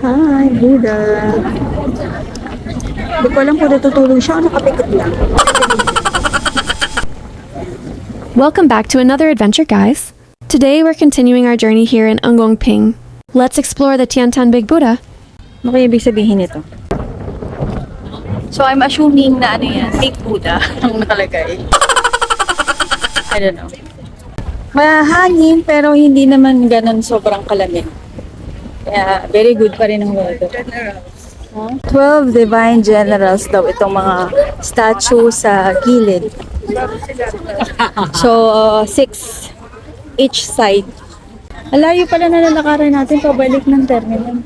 Hi, Buddha. Hindi ko alam kung natutulog siya o nakapikot lang. Welcome back to another adventure, guys. Today we're continuing our journey here in Ungongping. Let's explore the Tiantan Big Buddha. Ano kaya ibig sabihin nito? So, I'm assuming na ano yan, Big Buddha ang nakalagay. I don't know. Mahangin, pero hindi naman ganun sobrang kalamig. Kaya, very good pa rin ang weather. 12 divine generals daw itong mga statue sa gilid. So, 6 each side. Alayo pala na lalakaran natin pabalik ng terminal.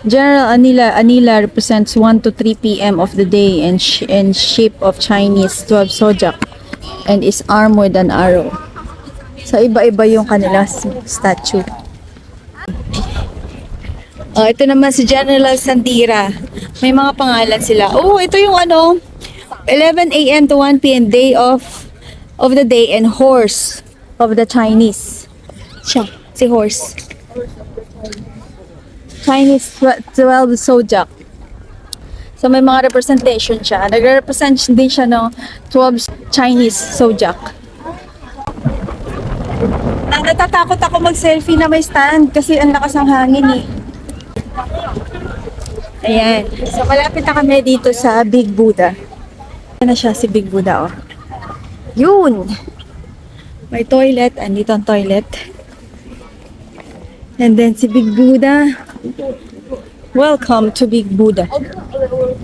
General Anila represents 1 to 3 p.m. of the day and shape of Chinese 12 zodiac and is armed with an arrow. So, iba-iba yung kanila statue. Ito naman si General Sandira. May mga pangalan sila. Oh, ito yung 11 a.m. to 1 p.m. day of the day and horse of the Chinese. Siya, si horse. Chinese 12 zodiac. So may mga representation siya. Nagre-represent din siya ng 12 Chinese zodiac. Natatakot ako mag-selfie na may stand kasi ang lakas ng hangin eh. Ayan. So malapit na kami dito sa Big Buddha. Ayan na siya si Big Buddha, oh. Yun! May toilet. Andito ang toilet. And then si Big Buddha. Welcome to Big Buddha.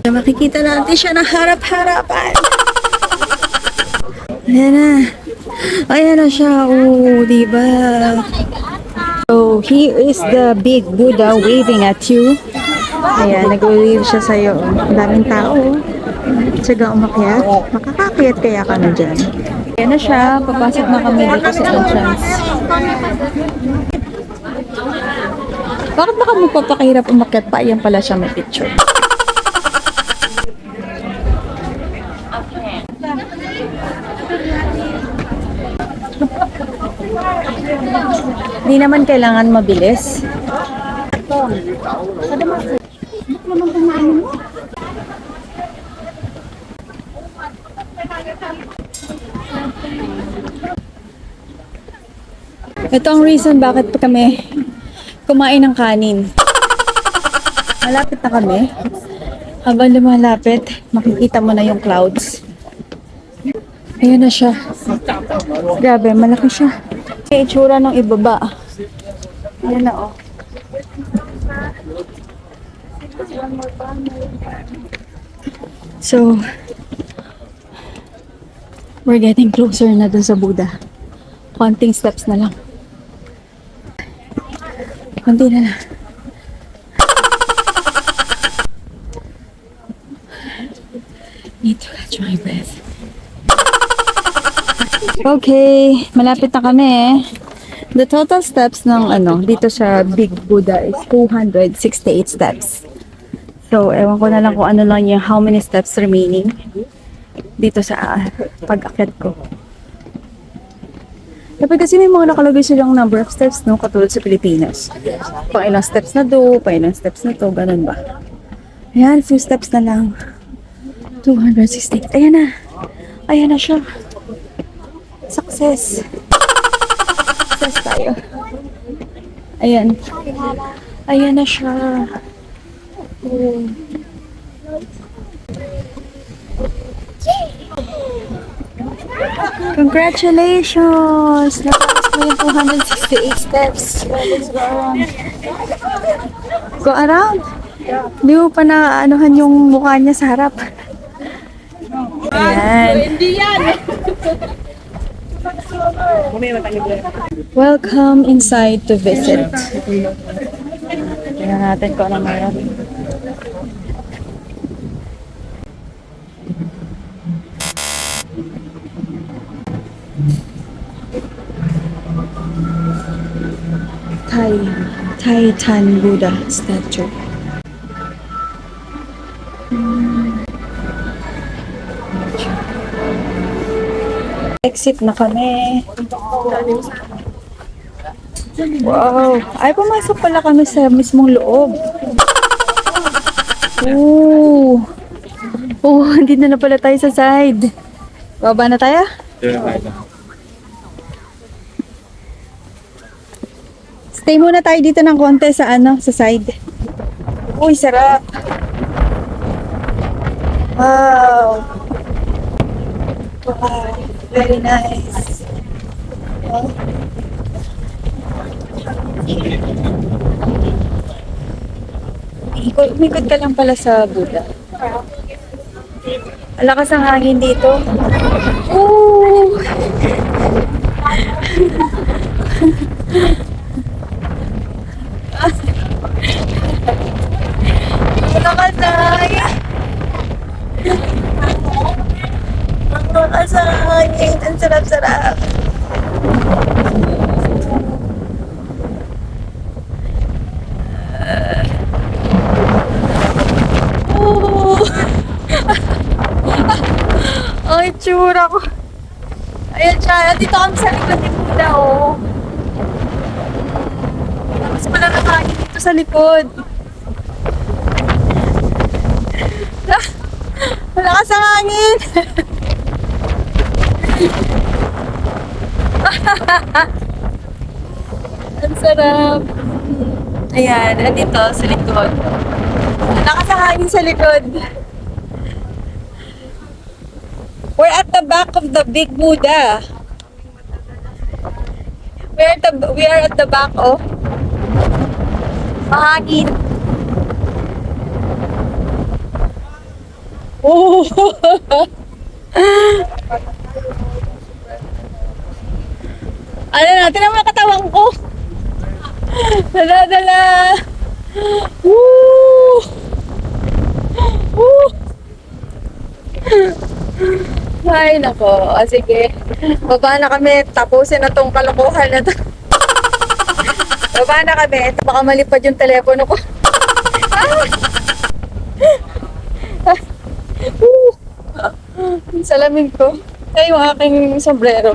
Makikita natin siya na harap-harapan. Ayan na. Ayan na siya. Oh, diba? So, here is the Big Buddha waving at you. Ayan, nag-wave siya sa'yo. Ang daming tao. Tsaga umakyat. Makakakyat kaya ka na dyan. Ayan na siya. Papasok na kami dito sa entrance. Bakit baka magpapakahirap umakyat pa? Ayan pala siya, may picture. Hindi naman kailangan mabilis. Ito ang reason bakit kami kumain ng kanin. Malapit na kami. Habang lumalapit, makikita mo na yung clouds. Ayan na siya. Grabe, malaki siya. May itsura ng ibaba. Ayan na, oh. So, we're getting closer na dun sa Buddha. Konting steps na lang. Konti na lang. Need to catch my breath. Okay, malapit na kami. The total steps ng dito sa Big Buddha is 268 steps. So, ewan ko na lang kung ano lang yung how many steps remaining dito sa pag-akyat ko. Dapat kasi may mga nakalagay silang number of steps, no? Katulad sa Pilipinas. Pang ilang steps na do, pang ilang steps na to, ganun ba? Ayan, few steps na lang. 260. Ayan na. Ayan na siya. Success. Success tayo. Ayan. Ayan na siya. Oh. Congratulations! Natapos mo yung 268 steps. Go around. Hindi mo pa na-anuhan yung mukha niya sa harap. Ayan. Welcome inside to visit. Tingnan natin kung ano meron. Tiantan Buddha statue. Exit na kami. Wow. Ay, pumasok pala kami sa mismong loob. Ooh. Oh, hindi na pala tayo sa side. Baba na tayo? Stay muna tayo dito ng konti sa sa side. Uy, sarap. Wow. Wow. Very nice. Wow. Umikot ka lang pala sa Buddha. Alakas ang hangin dito. Ooh! Alakas ang hangin. Alakas ang hangin. Ang sarap-sarap. Ang itsura ko. Ayan siya. Dito kami sa likod ni Buddha, oh. Tapos pala nakahangin dito sa likod. Malakas ang hangin. Ang sarap. Ayan, andito sa likod. Malakas ang hangin sa likod. We're at the back of the big Buddha. We are at the back of mahangin. Oh. Ano natin ang mga katawan ko? Dala-dala. Woo! Woo! Ay, nako. O, sige. Baba na kami. Tapusin na tong kalokohan na to. Baba na kami. Baka malipad yung telepono ko. Yung salamin ko. Ay, yung aking sombrero.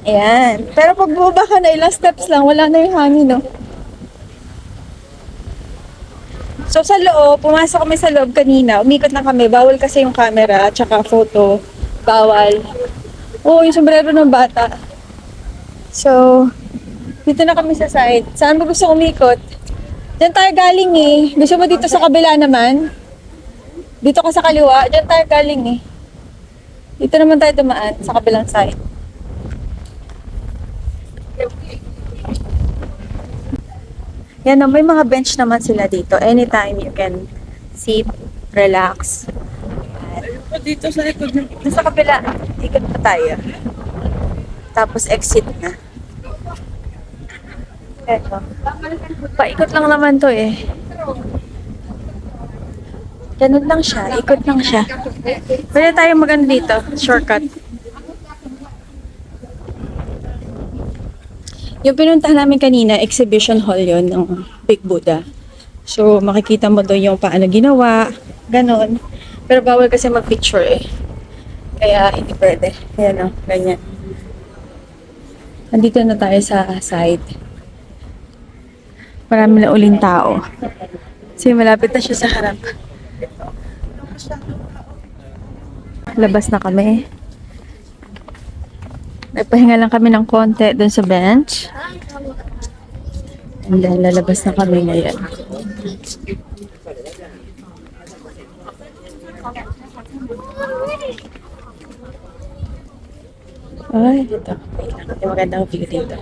Ayan. Pero pag bumaba ka na, ilang steps lang, wala na yung hangin, no? So sa loob, pumasok kami sa loob kanina, umikot na kami, bawal kasi yung camera at saka photo, bawal. Oo, yung sombrero ng bata. So, dito na kami sa side. Saan mo gusto umikot? Diyan tayo galing eh. Gusto mo dito sa kabila naman? Dito ka sa kaliwa, diyan tayo galing eh. Dito naman tayo dumaan sa kabilang side. Yan, may mga bench naman sila dito. Anytime you can sit, relax. Dito sa likod. Sa kabila. Ikot pa tayo. Tapos exit na. Eto. Paikot lang naman to eh. Ganun lang siya. Ikot lang siya. Pwede tayo magano dito. Shortcut. Yung pinuntahan namin kanina, exhibition hall yon ng Big Buddha. So, makikita mo doon yung paano ginawa, ganon. Pero bawal kasi mag-picture eh. Kaya hindi pwede. Ayan o, ganyan. Nandito na tayo sa side. Marami na uling tao. Kasi malapit na siya sa harap. Labas na kami. Nagpahinga lang kami ng konti doon sa bench. And then, lalabas na kami ngayon. Ay, dito. May magandang view dito.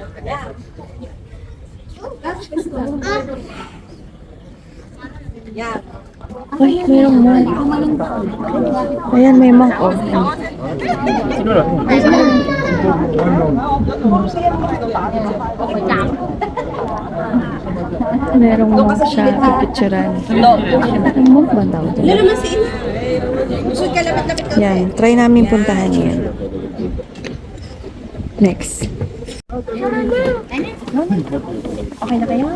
Ay, mayroong monk. Ayan, may monk. Oh. Merong monk siya. Pipicturan. Ang monk ba daw? Yan, try namin puntahan yan. Next. Okay na kayo?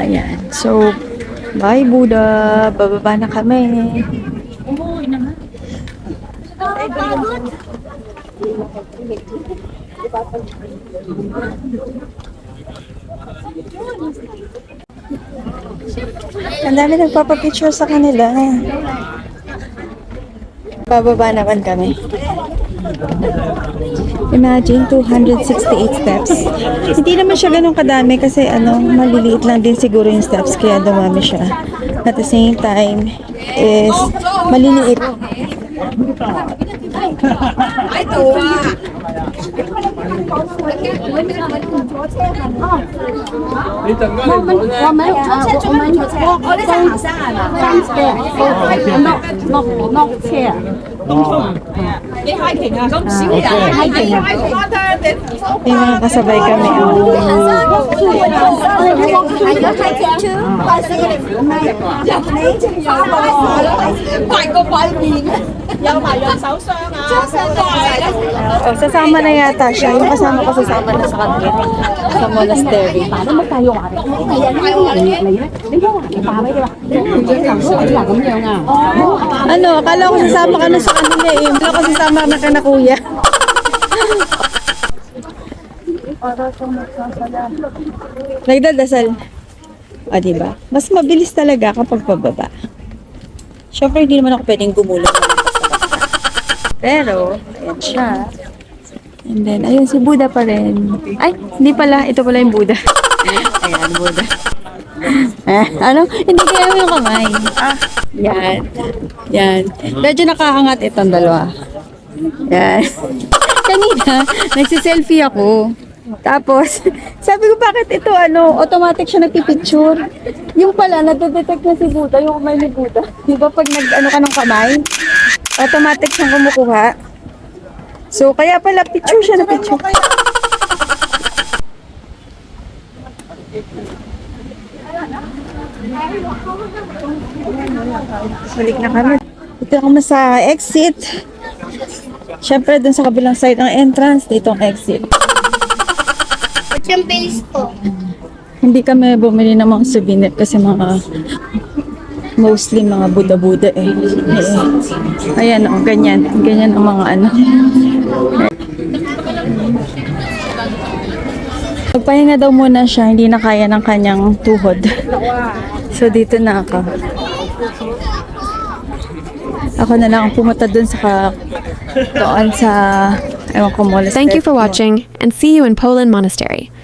Ayan. So, bye Buddha. Bababa na kami. Ang dami nagpapapicture sa kanila. Bababa naman kami. Imagine, 268 steps. Hindi naman siya ganun kadami kasi maliliit lang din siguro yung steps kaya dumami siya. At the same time is maliliit. May mga kasabay kami. Oh, sasama na yata siya. Yung kasama ko sasama na sa kanila. Sa monastery. Akala ko sasama ka na sa kanila eh. Wala ko sasama na ka na kuya. Nagdadasal. Diba? Mas mabilis talaga kapag pababa. Siyempre, hindi naman ako pwedeng gumulong ng basta-basta. Pero, ayan siya. And then, ayun, si Buddha pa rin. Ay, hindi pala. Ito pala yung Buddha. Ayan, Buddha. Hindi kaya yung kamay. Yan. Yan. Medyo nakaangat itong dalawa. Yan. Kanina, nagsiselfie ako. Tapos, sabi ko, bakit ito, automatic siya nagpipicture. Yung pala, nadedetect na si Buddha, yung kamay ni Buddha. Di ba pag ka ng kamay, automatic siyang kumukuha. So, kaya pala, picture siya na picture. Balik na kami. Ito kami sa exit. Siyempre, dun sa kabilang side ng entrance, dito ang exit. Yung bilis ko. Hindi kami bumili ng mga souvenir kasi mostly mga Buddha-Buddha eh. Ayan ganyan. Ganyan ang mga Magpahinga daw muna siya, hindi na kaya ng kanyang tuhod. So dito na ako. Ako na lang ang pumunta dun sa ewan ko, monastery. Thank you for watching, and see you in Poland Monastery.